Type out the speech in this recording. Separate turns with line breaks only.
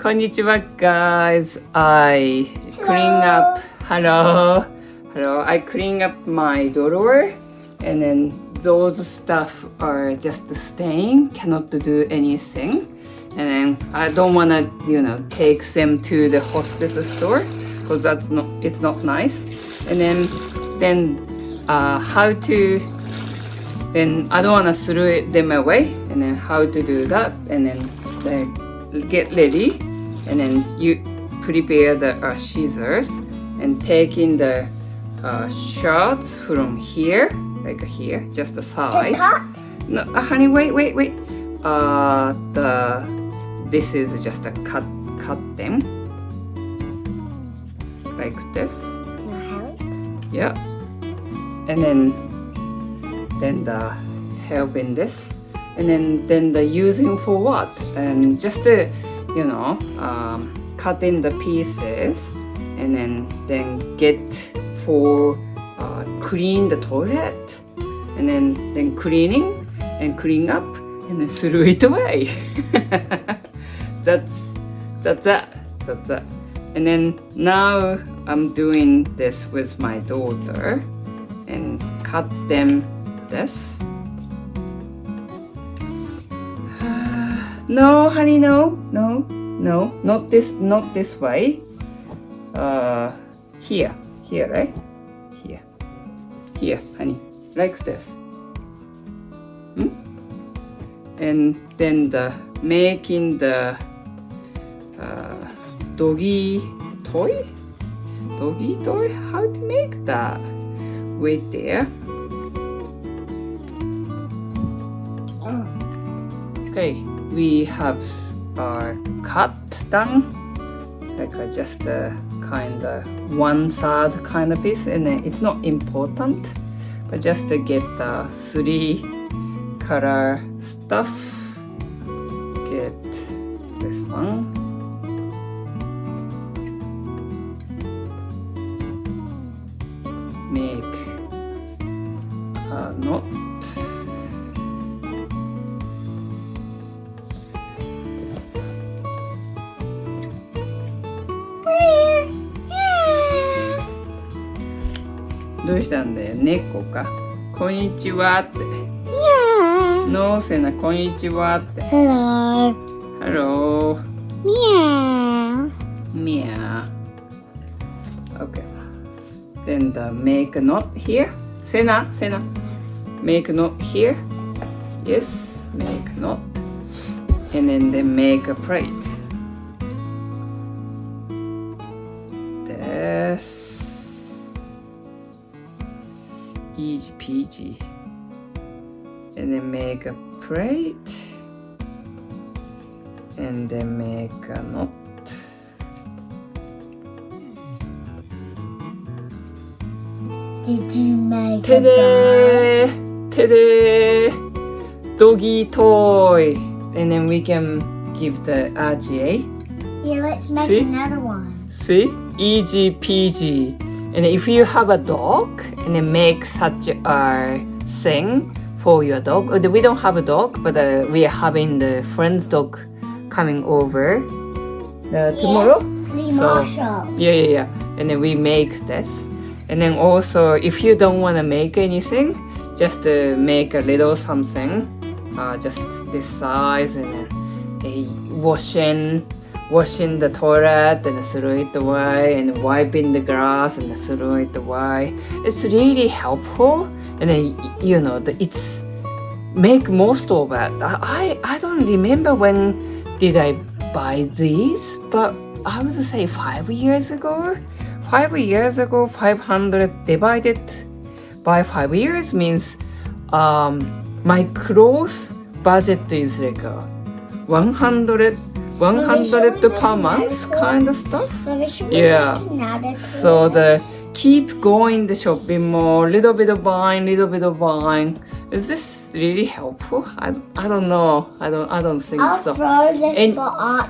Konnichiwa, guys. I clean up. Hello. I clean up my drawer, and then those stuff are just staying. Cannot do anything, and then I don't wanna, take them to the hospice store because it's not nice. And then how to. Then I don't wanna throw them away, and then how to do that, and then get ready, and then you prepare the scissors and taking the shirts from here, like here, just the side. No, honey, wait. This is just a cut them like this. Yeah, and then the help in this, and then the using for what, and just cutting the pieces, and then get for clean the toilet, and then cleaning and clean up, and then throw it away. that's it. And then now I'm doing this with my daughter and cut them this. No, honey, no, not this way. Here, right? Here, honey, like this. And then making the doggy toy. How to make that? Wait there. Okay, we have our cut done, like just a kind of 1/3 kind of piece, and then it's not important, but just to get the 3 color stuff. Get this one. Make a knot.どうしたんだよ、猫か。こんにちはって。のせな、こんにちはって。Hello. Meow. Okay. Then make a knot here. Sena. Make a knot here. Yes, make a knot. And then make a plate. Easy peasy. And then make a plate, and then make a knot.
Did you make
a doggy toy? And then we can give the RGA.
Yeah, let's make another one.
See? Easy peasy. And if you have a dog, and then make such a thing for your dog. We don't have a dog, but we are having the friend's dog coming over tomorrow.
Marshall.
Yeah. And then we make this. And then also, if you don't want to make anything, just make a little something, just this size, and then washing the toilet and throw it away, and wiping the grass and throw it away. It's really helpful, and then it's make most of it. I don't remember when did I buy these, but I would say 5 years ago. 500 divided by 5 years means my clothes budget is like 100 per month kind of stuff. Yeah. So keep going the shopping mall, little bit of buying. Is this really helpful? I don't know. I don't think so.
I'll throw this for art.